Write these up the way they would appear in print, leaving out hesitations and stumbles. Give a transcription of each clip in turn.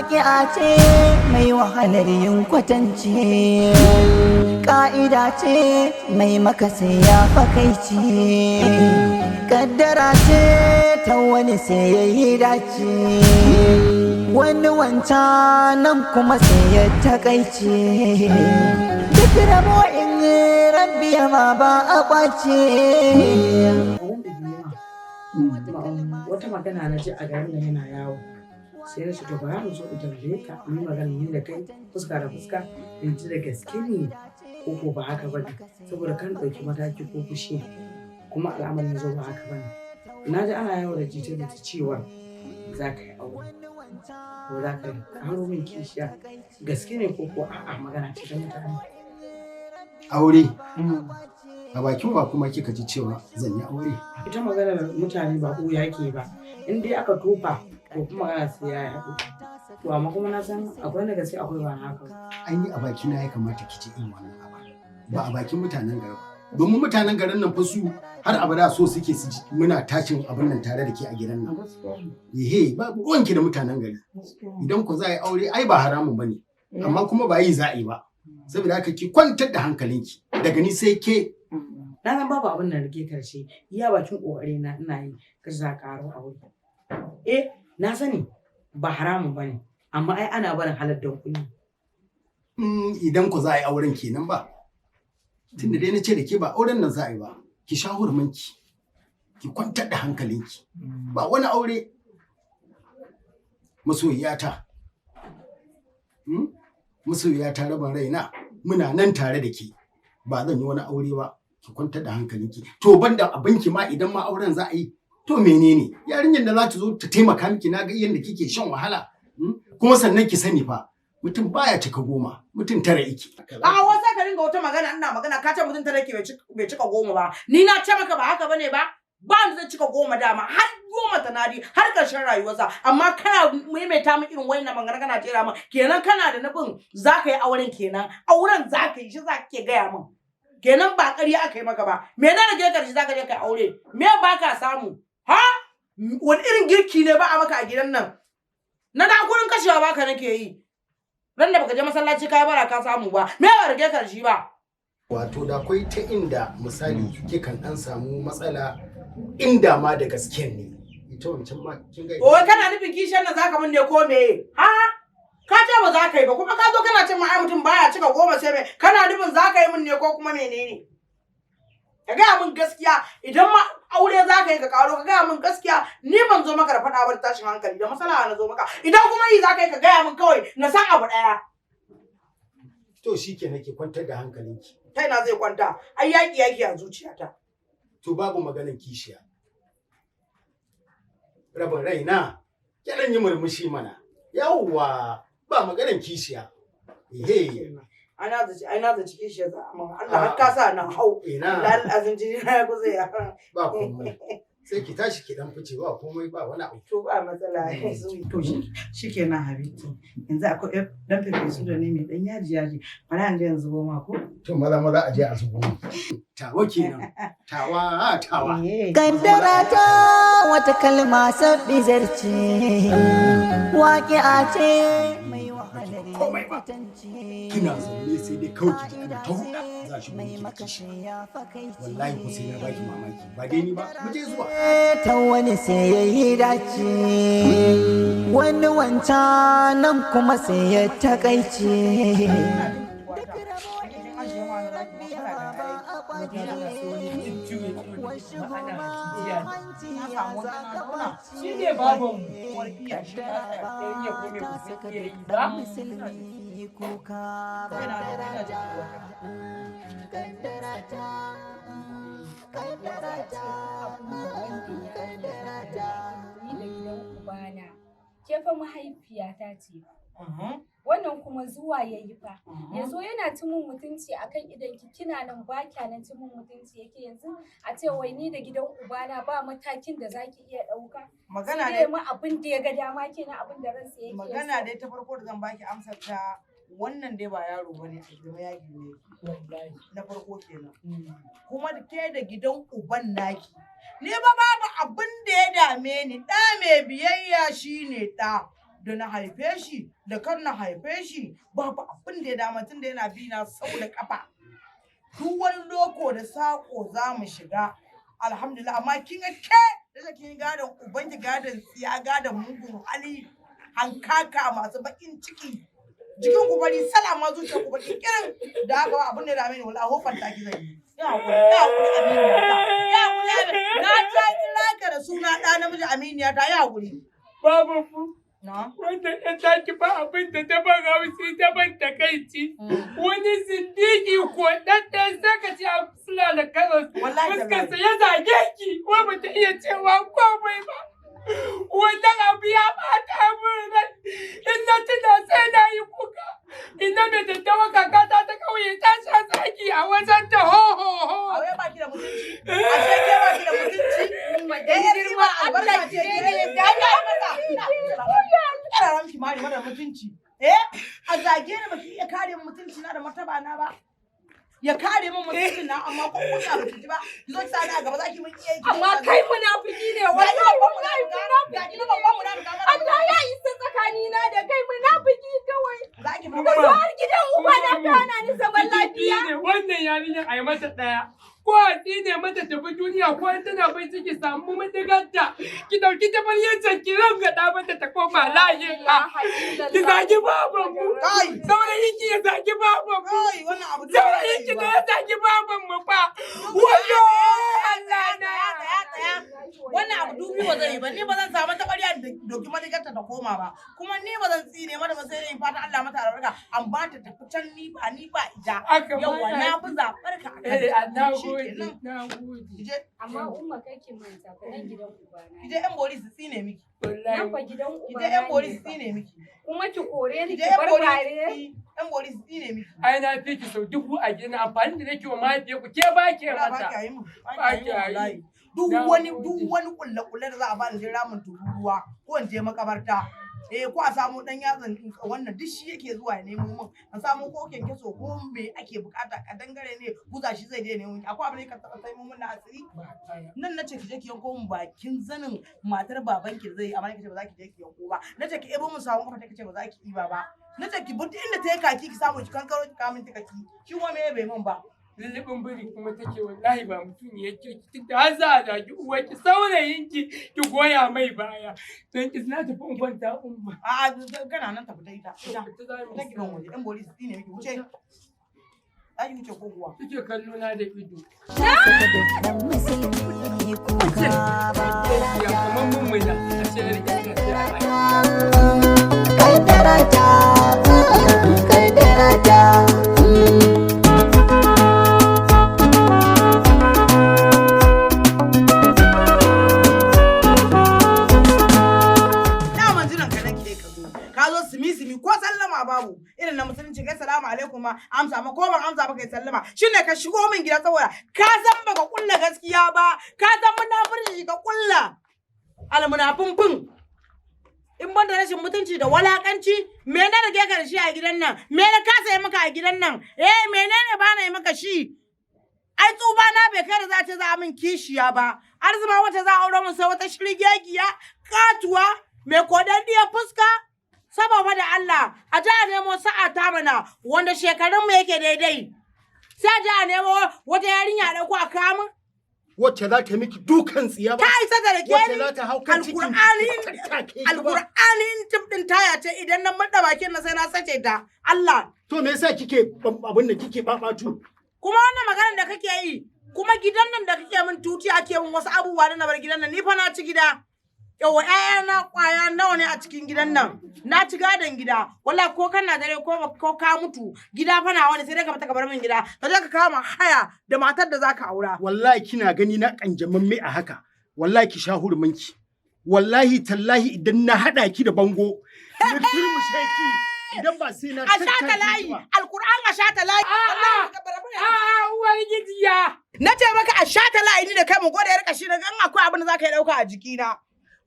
waƙi'a ce mai wahalar yin kwatance, ƙa'ida ce mai maka sai ya fakaici, kaddara ce ta wani sai ya yi dace, wani wancanan kuma sai ya takaice, duk rabo in rabbi ma ba a ƙwace. Wata magana na ji a garin nan yana yawo, sai na ce to bara mu zo in tambaye ka in yi magana ni da kai fuska da fuska in ji da gaske ne ko ba haka ba ne, saboda kan ɗauki mataki ko fushi kuma al'amarin zo ba haka ba ne. Na ji ana yawo da jita da ta cewa za ka yi aure ko za ka yi karo min kishiya, gaske ne ko a'a magana ce ta mutane. Aure a bakin wa kuma kika ji cewa zan yi aure? Ita maganar mutane ba ko yake ba, in dai aka tofa ko kuma magana sai ya haɗu. To amma kuma na san akwai na gaske akwai ba haka. Ai ni a baki na ya kamata ki ci in wannan abu, ba a bakin mutanen garin. Domin mutanen garin nan fa su har abada so suke su ji muna tashin abin nan tare da ke a gidan nan. Ehe, babu ruwanki da mutanen gari. Idan ku za a yi aure ai ba haramun bane, amma kuma ba yi za a yi ba. Saboda haka ki kwantar da hankalinki, daga ni sai ke. Na san babu abin da rage karshe, iya bakin kokari na ina yi ka za karo aure. Na sani ba haramun bane, amma ai ana barin halar don kuɗi. Idan ku za a yi auren kenan ba. Tunda dai na ce da ke ba auren nan za a yi ba, ki sha hurmanki, ki kwantar da hankalinki. Ba wani aure masoyiyata. Masoyiyata rabin raina muna nan tare da ke. Ba zan yi wani aure ba, ki kwantar da hankalinki. To banda abinki ma idan ma auren za a yi, to menene? Yarinyar da za ta zo ta taimaka miki na ga yadda kike shan wahala. Kuma sannan ki sani fa, mutum baya cika 10, mutum 9 yake. Wasa ka ringa wata magana ina magana ka ce mutum 9 yake bai cika 10 ba. Ni na ce maka ba haka bane ba? Ba ni zai cika 10 dama har 10 tanadi har ƙarshen rayuwarsa, amma kana maimaita min irin wannan magana kana jera min kenan kana da nufin za ka yi auren kenan, auren za ka yi shi za ka ke gaya min kenan ba ƙarya aka yi maka ba. Me na rage ƙarshe za ka je ka aure, me ba ka samu ha? Wani irin girki ne ba a maka a gidan nan? Na da gurin kashewa baka nake yi, ran da baka je masallaci kai bara ka samu ba, me ba rage ƙarshe ba? Wato da akwai ta inda misali kikan dan samu matsala inda ma da gasken ne. Ita wancan ma kin ga. Wai kana nufin kishiyar nan zaka mun ne ko me? Ha? Ka ce ba za ka yi ba kuma ka zo kana cin ai mutum baya cika 10 sai me? Kana nufin za ka yi mun ne ko kuma menene? Ka gaya min gaskiya, idan ma aure za ka yi ka karo ka gaya min gaskiya, ni ban zo maka da faɗa ba tashin hankali da masala na zo maka. Idan kuma yi za ka yi ka gaya min kawai na san abu ɗaya. To shikenan ki kwantar da hankalinki. Kai na zai kwanta, ai yaki a zuciyata. To babu maganar kishiya. Rabin raina, kiran yi murmushi mana. Yawwa, ba maganar kishiya. Ehe. Ana da cikin shi amma Allah har ka sa na hau. Allah azin jini na ya kusa ya. Ba komai. Sai ki tashi ki dan fice ba komai ba wani abu. To ba matsala. To shikenan Habibti. Yanzu akwai dan fefe da ne mai dan yaji. Bari an je yanzu goma ko? To maza a je a zubo. Tawa kenan. Tawa. Kaddara ta wata kalma sabbi zarce, waƙi'a ce mai wahalar yin kwatance. Kina zaune sai dai kawai ki ji ana ta huɗa za shi miki kishi. Wallahi ko sai na baki mamaki, ba dai ni ba, mu je zuwa. Ta wani sai ya yi dace, wani wancanan kuma sai ya takaice. Shi ne babban warkiya shi ya kome ku yi ba? Ke fa mahaifiyata ce. Wannan kuma zuwa ya yi fa. Yanzu yana cimin mutunci akan idan kina nan ba kyanan cimin mutunci yake yanzu a ce wai ni da gidan ubana ba matakin da zaki iya ɗauka. Magana dai ma abin da ya ga dama kenan abin da ransa yake. Magana dai ta farko da zan baki amsar ta wannan dai ba yaro bane a girma ya girme na farko kenan. Kuma ke da gidan uban naki. Ni ba babu abin da ya dame ni, ɗa mai biyayya shine ɗa. da na haife shi da kan na haife shi babu abin da ya dama tun da yana bi na sau da kafa. Duk wani loko da sako za mu shiga. Alhamdulillah amma kin ga ke da kin gadon ubanki gadon tsiya gadon mugun hali hankaka masu bakin ciki. Jikin ku bari salama zuciya ku bari kirin da haka ba abin da ya dame ni wallahi hofar ta ki zai yi. Ya hakuri aminiya ta. Ya hakuri na ta kira ka da suna ɗa namiji aminiya ta ya hakuri. Babu ku. Na? Wanda ɗan taki ba abin da ta ban haushi ta ban takaici. Wani zindigi ko ɗan saka ci a fula da karos. Fuskarsa ya zage ki, ko ba ta iya cewa komai ba. Wannan abu ya ɓata min rai. In na tuna sai na yi kuka. Ina mai daddawa kakata ta ƙauye ta sha zaki a wajen ta ho ho ho. Aure ba ki da mutunci. Ashe ke ba ki da mutunci. Da ya girma albarka ce ke ne. Da ya mata. Ƙararan ki mari mara mutunci. A zage ni baki iya kare mutunci na da martaba na ba. Ya kare min mutuncin na amma ko kunya ba ki ji ba. Ki zo ki sa ni a gaba za ki mun iya yi. Amma kai munafiki ne wallahi Ga ki babban munafika. Allah ya isa tsakanina da kai munafiki kawai. Za ki Ka zo har gidan uba na kana ni zaman lafiya. Wannan yarinyar a yi mata ɗaya. Ko a tsine mata tafi duniya ko tana bai ciki samu madigarta. Ki ɗauki tabaryancin ki rangada mata ta koma lahira. Ki zagi babanmu. Saurayin ki ya zagi babanmu. Saurayin ki da ya zagi babanmu fa. Wayo Allah na. Wannan abu dubi ba zai yi ba. Ni ba zan samu tabarya da doki madigarta ta koma ba. Kuma ni ba zan tsine mata ba sai dai fata Allah mata albarka. Amma ta tafi can ni ba ita. Yawwa na fi zaɓar ka a kan Na gode. Amma umma kai ki manta fa nan gidan uba na. Kije yan bori su tsine miki. Nan fa gidan uba na. Kije yan bori su tsine miki. Kuma ki kore ni ki Kije barbare. yan bori su tsine miki. Ai na fi ki sau dubu a gina amfani da nake wa mahaifiyar ku ke ba ke mata. Ba ki yi. Duk wani kulle-kulle da za a bani sai ramin tururuwa ko in je makabarta. Ko a samu dan yatsan wannan duk shi yake zuwa ya nemo min. An samu ko kenkeso ko me ake bukata ka dangare ne buza shi zai je nemo. Akwai abin da ka taba sai mun na asiri. Nan nace ki je ki yanko min bakin zanin matar babanki da zai amma kace ba za ki je ki yanko ba. Nace ki ebo min sawun kafa kace ba za ki iba ba. Nace ki bi inda ta yi kaki ki samu ki kankaro ki kamin kaki. Shi kuma me bai min ba. Lullubin biri kuma take wallahi ba mutum ya kirki tunda har za a zagi uwarki saurayinki ki goya mai baya don ki na tafi in kwanta umma. A'a kana nan tafi ita. Ta ki ban waje ɗan bori su ne miki wuce. Za ki wuce ko kuwa. Kike kallo na da ido. Ya kamar mun mai da a ce rike ka sai a Kaddara ta, kaddara ta. babu irin na musulunci kai salamu alaikum ma amsa ma ko ban amsa ba kai sallama shine ka shigo min gida saboda ka san baka kulla gaskiya ba ka san munafurci ka kulla almunafin in ban da rashin mutunci da walakanci me na rage ka da shi a gidan nan me na kasa yi maka a gidan nan menene ba na yi maka shi ai tsuba na bai kai da za ta za min kishiya ba arzuma wata za a aure mun sai wata shirgegiya katuwa mai kodanniyar fuska saboda da Allah a ji a nemo sa'a ta mana wanda shekarunmu yake daidai sai a ji a nemo wata yarinya da ku a kamun wacce za ta miki dukan tsiya ba ta isa da rake wacce za ta hau kan cikin alƙur'anin tip din taya ce idan na murda bakin na sai na sace ta Allah to me yasa kike abin da kike babatu kuma wannan maganar da kake yi kuma gidan nan da kake min tuti ake min wasu abubuwa da na bar gidan nan ni fa na ci gida yawa ƴaƴana ƙwaya nawa ne a cikin gidan nan na ci gadon gida wallahi ko kana dare ko ka mutu gida fa nawa ne sai dai ka fita ka bar min gida ka je ka kama haya da matar da zaka aura wallahi kina gani na kanjaman mai a haka wallahi ki sha hurumanki wallahi tallahi idan na hada ki da bango na turmushe ki idan ba sai na a shata layi alquran a shata layi uwar gidiya na ce maka a shata layi ni da kai mu gode ya rika shi daga in akwai abin da zaka yi dauka a jikina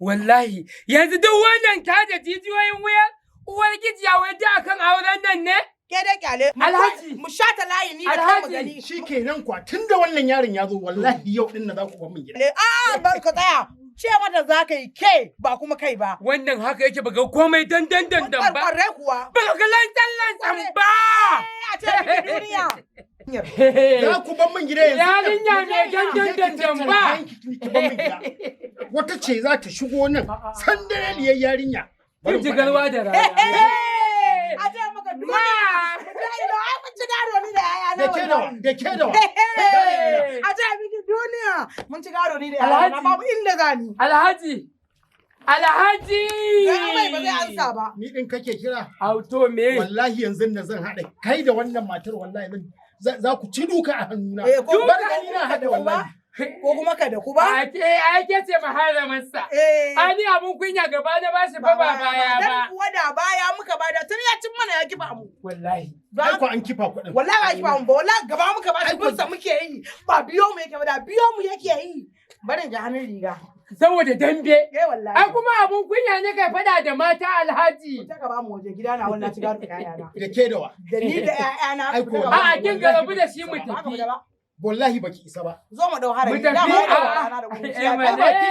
wallahi yanzu duk wannan ta da jijiyoyin wuya uwar gijiya wai ta akan auren nan ne ke da kyale alhaji mu shata layi ni da kai mu gani shikenan kwa tunda wannan yaron ya zo wallahi yau din na za ku bar min gida a bar ka tsaya Ce mata za ka yi ke ba kuma kai ba. Wannan haka yake baga komai dandan ba. Ƙwarƙwarai kuwa. Baga ga lantan ba. A ce miki duniya. Za ku ban min gida yanzu. Yarinya ne dandan ba. Wata ce za ta shigo nan sandareliyar yarinya. Kin ji galwa da rana. A ce maka duniya. Ai mun ci gado ni da yaya na Da ke da wa. A ce miki duniya. Mun ci gado ni da yaya na babu inda zani. Alhaji. Mai ba zai ansa ba. Ni din kake kira? Auto me? Wallahi yanzu na zan haɗa kai da wannan matar wallahi za ku ci duka a hannuna. Ko ba da ni na haɗa wallahi. Ko kuma ka da ku ba? Ake ce maharamarsa. Ani abun kunya gaba da ba shi ba baya ba. Dan kuwa da baya muka bada tun ya cin mana ya kifa mu. Wallahi. Ai ko an kifa kuɗin. Wallahi ba kifa mu ba wallahi gaba muka ba shi gunsa muke yi. Ba biyo mu yake ba da biyo mu yake yi. Barin ji hannun riga. Saboda dambe. Wallahi. Ai kuma abun kunya ne kai fada da mata Alhaji. Ta ka ba mu waje gida na wannan ci gado da ƴaƴana. Da ke da wa. Da ni da ƴaƴana. A'a kin ga rabu da shi mu tafi. Wallahi baki isa ba. Zo mu dau harami. Mu tafi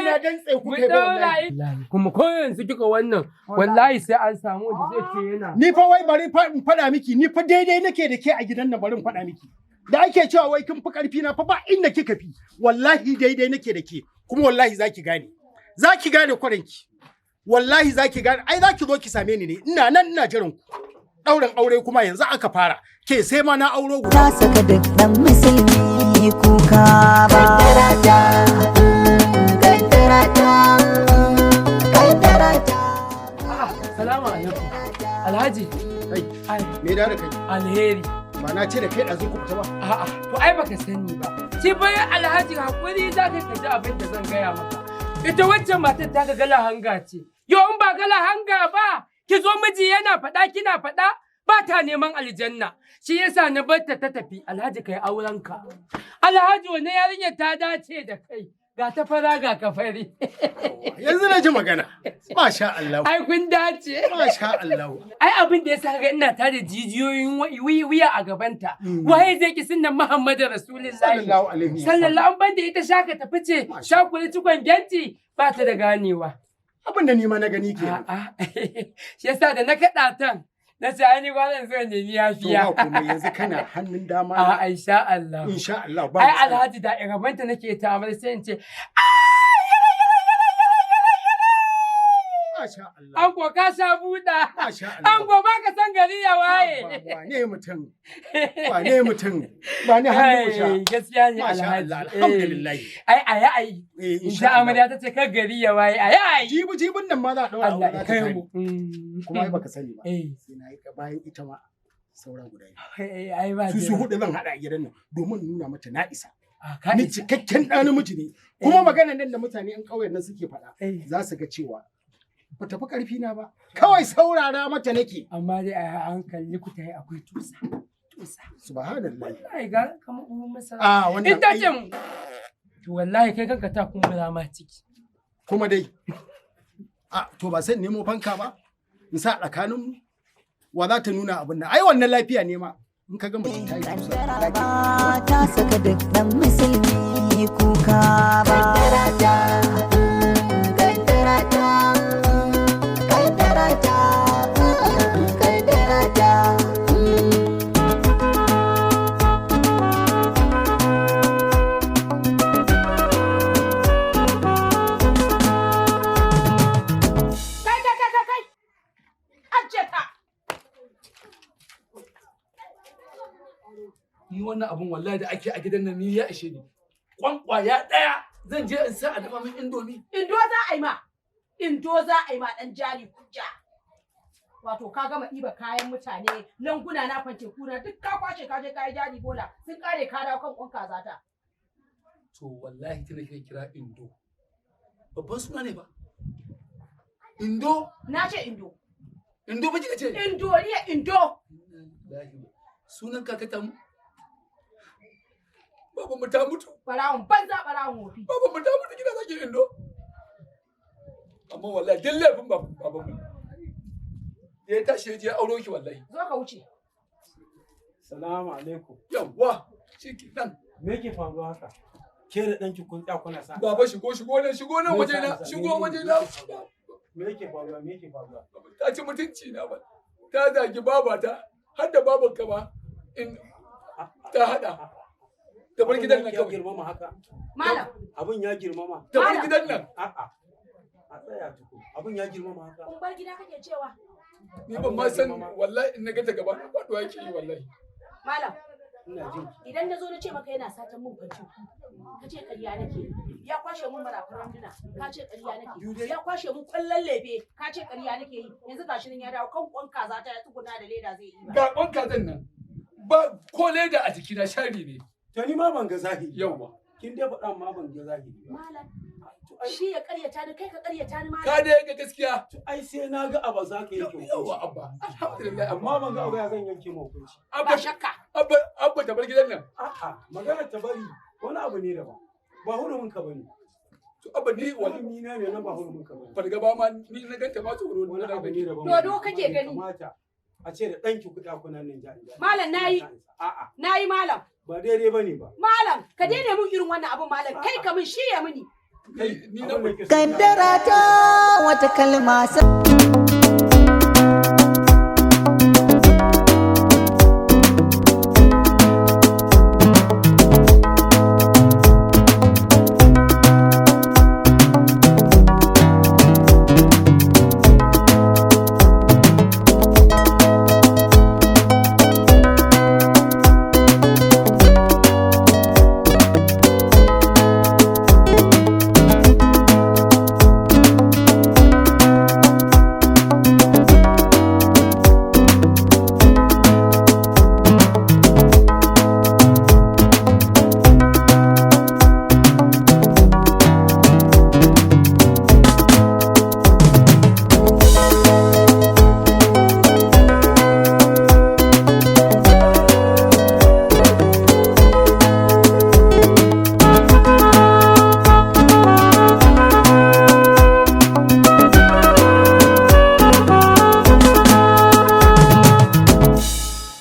na dan tsaye kuke ba wallahi. Kuma ko yanzu kika wannan wallahi sai an samu da zai ce yana. Ni fa wai bari fa in faɗa miki ni fa daidai nake da ke a gidan nan bari in faɗa miki. Da ake cewa wai kin fi ƙarfi na fa ba inda kika fi. Wallahi daidai nake da ke kuma wallahi zaki gane. Zaki gane kwaranki. Wallahi zaki gane ai zaki zo ki same ni ne. Ina nan ina jiran ku. Ɗaurin aure kuma yanzu aka fara. Ke sai ma na auro guda. Ta saka duk ɗan musulmi kuka ba. Salamu alaikum. Alhaji. Me da kai? Alheri. Ba na ce da kai ɗazu ku fita ba. A'a, to ai baka sani ba. Shi bayan Alhaji hakuri za ka ji abin da zan gaya maka. Ita waccan matar ta ga gala hanga ce. Yau in ba gala hanga ba, ki zo miji yana faɗa kina faɗa ba ta neman aljanna. Shi yasa na bar ta tafi. Alhaji kai aurenka. Alhaji wani yarinya ta dace da kai. Ga ta fara ga kafari. Yanzu na ji magana. Masha Allah. Ai kun dace. Masha Allah. Ai abin da yasa ga ina tare jijiyoyin wuya a gabanta. Waye zai ki sunnan Muhammadu Rasulullahi Sallallahu alaihi wasallam. Sallallahu ban da ita shaka tafi ce shakuri cikon genti ba ta da ganewa. Abin da ni ma na gani ke. A'a. Shi yasa da na kaɗa tan na ce ai ni gwanan zo ne ni yafiya. To ba kuma yanzu kana hannun dama. A'a insha Allah. Insha Allah. Ai Alhaji da irabanta nake ta amar sai in ce Masha Allah. an ko ka sha buɗa. Masha Allah. An ko ba ka san gari ya waye. Wane mutum. Wane mutum. Ba ni hannu sha. Gaskiya ne Masha Alhaji. Allah. Alhamdulillah. Ai. Insha Insha amarya ta ce kan gari ya waye. Ai. Jibin nan ma za a ɗaura Allah aure ya za ta kai kai. mu. Kuma ai baka sani ba. Eh. Sai na yi bayan ita ma sauran guda biyu. Ai ba. Su hudu zan haɗa a gidan nan domin nuna mata na isa. Ka Ni cikakken ɗa namiji ne. Kuma maganar nan da mutane ƴan ƙauyen nan suke faɗa. Za su ga cewa ba tafi ƙarfi na ba. Kawai saurara mata nake. Amma dai a hankali ku ta yi akwai tusa. Subhanallah. Ai ga kamar uwan masara. Wannan In ta ce mu. To wallahi kai kanka ta kumbura ma ciki. kuma dai. To ba sai nemo fanka ba. In sa tsakanin mu. Wa za ta nuna abin nan. Ai wannan lafiya ne ma. In ka ga mutum ta yi tusa. Ta saka duk ɗan musulmi kuka ba. Ni wannan abun wallahi da ake a gidan nan ni ya ishe ni. Kwankwaya ɗaya zan je in sa a dafa min indomi. Indo za a yi ma. Indo za a yi ma ɗan jari kujja. Wato ka gama ɗiba kayan mutane, languna na fanke kuna duk ka kwashe ka je kayi jari bola sun kare ka dawo kan kwanka zata. To wallahi tana kira Indo. Babban suna ne ba. Indo. Na ce Indo. Indo ba kika ce? Indo ne Indo. Sunan kakata mu. Baban mu ta mutu. Barawun banza barawun wofi. Baban mu ta mutu gida zaki Indo. Amma wallahi duk laifin baban mu. Ya tashi je auro ki wallahi. Zo ka wuce. Salamu alaikum. Yawwa, shike nan. Me yake faruwa haka? Ke da ɗanki kun tsaya kuna sa. Baba shigo nan waje na. Shigo waje na. Me yake faruwa? Ta ci mutunci na ba. Ta zagi babata har da babanka ba. In ta hada. Ta bar gidan nan kawai. Girmama haka. Malam. Abin ya girmama. Ta bar gidan nan. A'a. A tsaya tuku. Abin ya girmama haka. Kun bar gida kake cewa. Ni ban ma san wallahi in na ga ta gaba na faduwa yake yi wallahi. Malam. Ina jin. Idan na zo na ce maka yana satan mun kwanci. Ka ce ƙarya nake. Ya kwashe mun marafin randuna. Ka ce ƙarya nake. Ya kwashe mun kwallon lefe. Ka ce ƙarya nake yi. Yanzu gashi nan ya dawo kan kwan kaza ta ya tsuguna da leda zai yi. Ga kwan kazan nan. Ba ko leda a jikina shari ne. To ni ma ban ga zahiri. Yauwa. Kin dai faɗa ma ban ga zahiri ba. Malam. Shi ya ƙaryata ni kai ka ƙaryata ni malam. Ka dai ga gaskiya. To ai sai na ga abu za ka yanke hukunci. Yauwa abba. Alhamdulillah Amma ban ga abu ya zan yanke ma hukunci. Ba shakka. Abba ta bar gidan nan. A'a, maganar ta bari wani abu ne daban. Ba hurumin ka bane. To abba ni Wani ni ne na ba hurumin ka bane. fargaba ma ni na ganta ma tsoro Wani abu ne daban. Dodo kake gani. Kamata a ce da ɗanki kuɗa kuna nan jari. Malam nayi. A'a. Nayi malam. Ba daidai bane ba. Malam, ka daina mun irin wannan abun malam. Kai ka mun shi ya muni. ni na Kaddara ta wata kalma